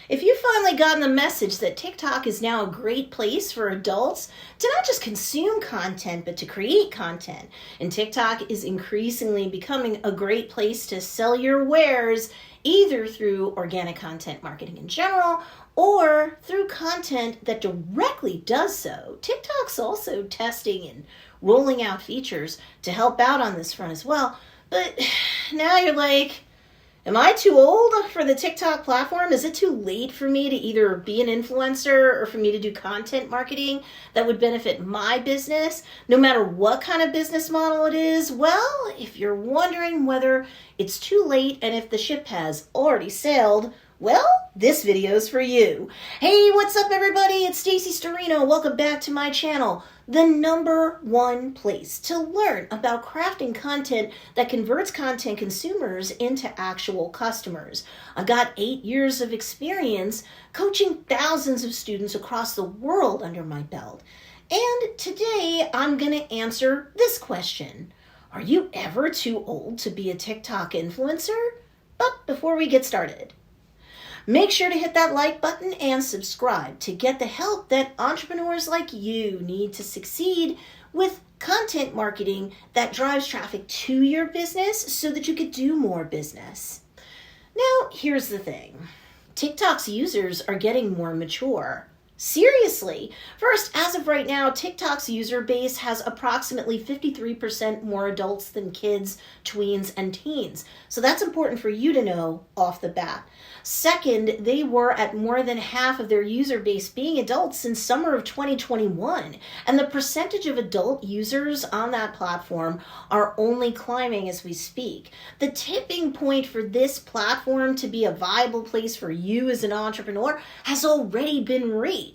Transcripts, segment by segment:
If you've finally gotten the message that TikTok is now a great place for adults to not just consume content, but to create content, and TikTok is increasingly becoming a great place to sell your wares, either through organic content marketing in general or through content that directly does so, TikTok's also testing and rolling out features to help out on this front as well. But now you're like, am I too old for the TikTok platform? Is it too late for me to either be an influencer or for me to do content marketing that would benefit my business, no matter what kind of business model it is? Well, if you're wondering whether it's too late and if the ship has already sailed, well, this video's for you. Hey, what's up everybody? It's Stacey Storino. Welcome back to my channel, the #1 place to learn about crafting content that converts content consumers into actual customers. I got 8 years of experience coaching thousands of students across the world under my belt. And today I'm going to answer this question. Are you ever too old to be a TikTok influencer? But before we get started, make sure to hit that like button and subscribe to get the help that entrepreneurs like you need to succeed with content marketing that drives traffic to your business so that you could do more business. Now, here's the thing. TikTok's users are getting more mature. Seriously. First, as of right now, TikTok's user base has approximately 53% more adults than kids, tweens, and teens. So that's important for you to know off the bat. Second, they were at more than half of their user base being adults since summer of 2021. And the percentage of adult users on that platform are only climbing as we speak. The tipping point for this platform to be a viable place for you as an entrepreneur has already been reached.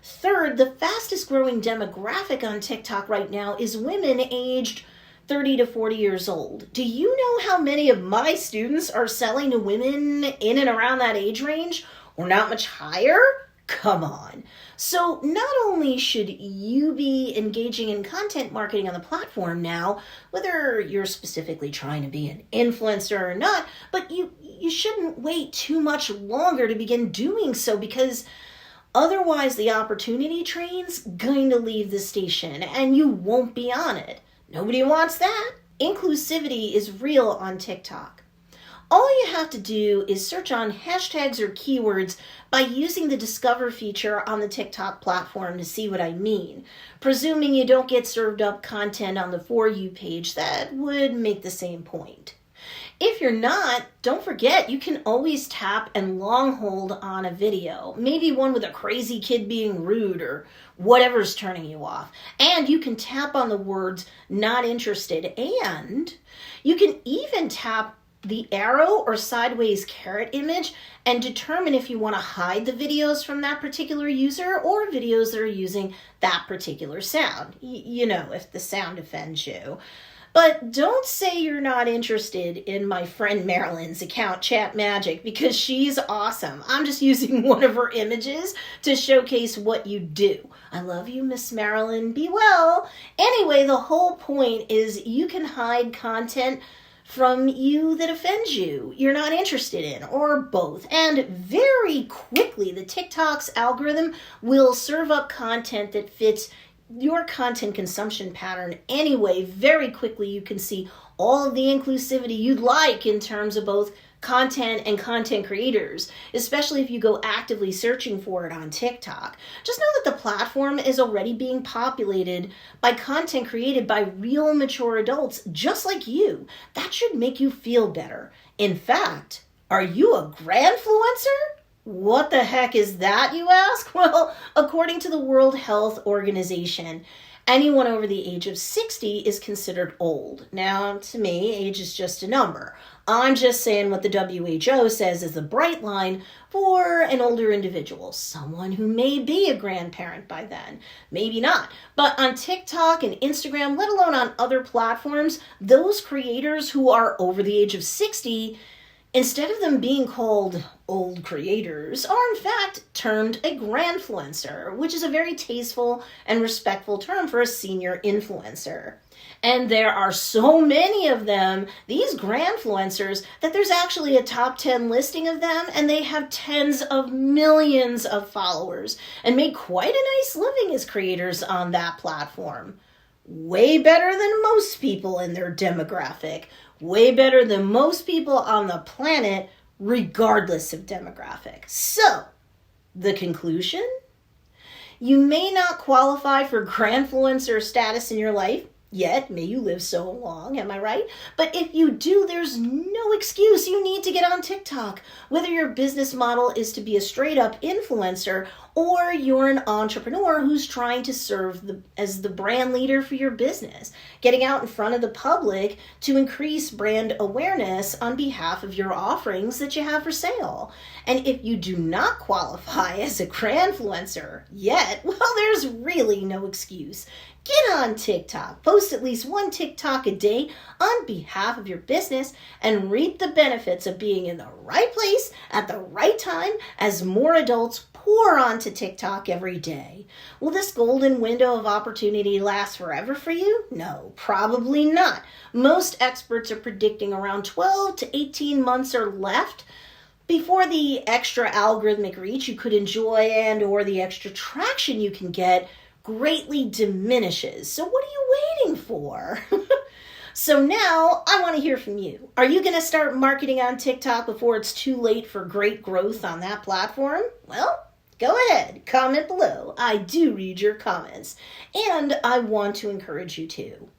Third, the fastest growing demographic on TikTok right now is women aged 30 to 40 years old. Do you know how many of my students are selling to women in and around that age range, or not much higher? Come on. So not only should you be engaging in content marketing on the platform now, whether you're specifically trying to be an influencer or not, but you shouldn't wait too much longer to begin doing so, because otherwise the opportunity train's going to leave the station and you won't be on it. Nobody wants that. Inclusivity is real on TikTok. All you have to do is search on hashtags or keywords by using the Discover feature on the TikTok platform to see what I mean. Presuming you don't get served up content on the For You page, that would make the same point. If you're not, don't forget you can always tap and long hold on a video, maybe one with a crazy kid being rude or whatever's turning you off. And you can tap on the words not interested, and you can even tap the arrow or sideways caret image and determine if you want to hide the videos from that particular user or videos that are using that particular sound. You know, if the sound offends you. But don't say you're not interested in my friend Marilyn's account, Chat Magic, because she's awesome. I'm just using one of her images to showcase what you do. I love you, Miss Marilyn. Be well. Anyway, the whole point is you can hide content from you that offends you, you're not interested in, or both. And very quickly, the TikTok's algorithm will serve up content that fits your content consumption pattern anyway. Very quickly you can see all of the inclusivity you'd like in terms of both content and content creators, especially if you go actively searching for it on TikTok. Just know that the platform is already being populated by content created by real mature adults just like you. That should make you feel better. In fact, are you a Grandfluencer? What the heck is that, you ask? Well, according to the World Health Organization, anyone over the age of 60 is considered old. Now, to me, age is just a number. I'm just saying what the WHO says is the bright line for an older individual, someone who may be a grandparent by then, maybe not. But on TikTok and Instagram, let alone on other platforms, those creators who are over the age of 60 Instead of them being called old creators, are in fact termed a Grandfluencer, which is a very tasteful and respectful term for a senior influencer. And there are so many of them, these Grandfluencers, that there's actually a top 10 listing of them, and they have tens of millions of followers and make quite a nice living as creators on that platform. Way better than most people in their demographic. Way better than most people on the planet, regardless of demographic. So, the conclusion? You may not qualify for Grandfluencer status in your life, yet may you live so long, am I right? But if you do, there's no excuse. You need to get on TikTok. Whether your business model is to be a straight up influencer or you're an entrepreneur who's trying to serve as the brand leader for your business, getting out in front of the public to increase brand awareness on behalf of your offerings that you have for sale. And if you do not qualify as a Grandfluencer yet, well, there's really no excuse. Get on TikTok, post at least one TikTok a day on behalf of your business, and reap the benefits of being in the right place at the right time as more adults pour onto TikTok every day. Will this golden window of opportunity last forever for you? No, probably not. Most experts are predicting around 12 to 18 months are left before the extra algorithmic reach you could enjoy and or the extra traction you can get greatly diminishes. So what are you waiting for? So now I want to hear from you. Are you going to start marketing on TikTok before it's too late for great growth on that platform? Well, go ahead, comment below. I do read your comments, and I want to encourage you to.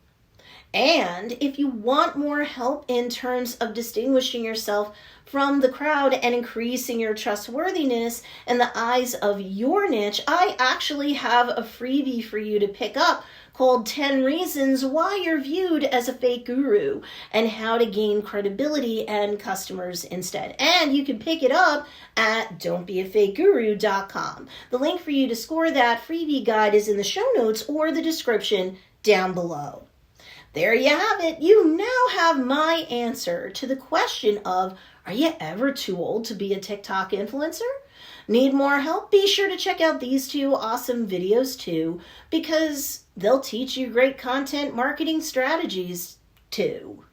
And if you want more help in terms of distinguishing yourself from the crowd and increasing your trustworthiness in the eyes of your niche, I actually have a freebie for you to pick up called 10 Reasons Why You're Viewed as a Fake Guru and How to Gain Credibility and Customers Instead. And you can pick it up at don'tbeafakeguru.com. The link for you to score that freebie guide is in the show notes or the description down below. There you have it. You now have my answer to the question of, are you ever too old to be a TikTok influencer? Need more help? Be sure to check out these two awesome videos too, because they'll teach you great content marketing strategies too.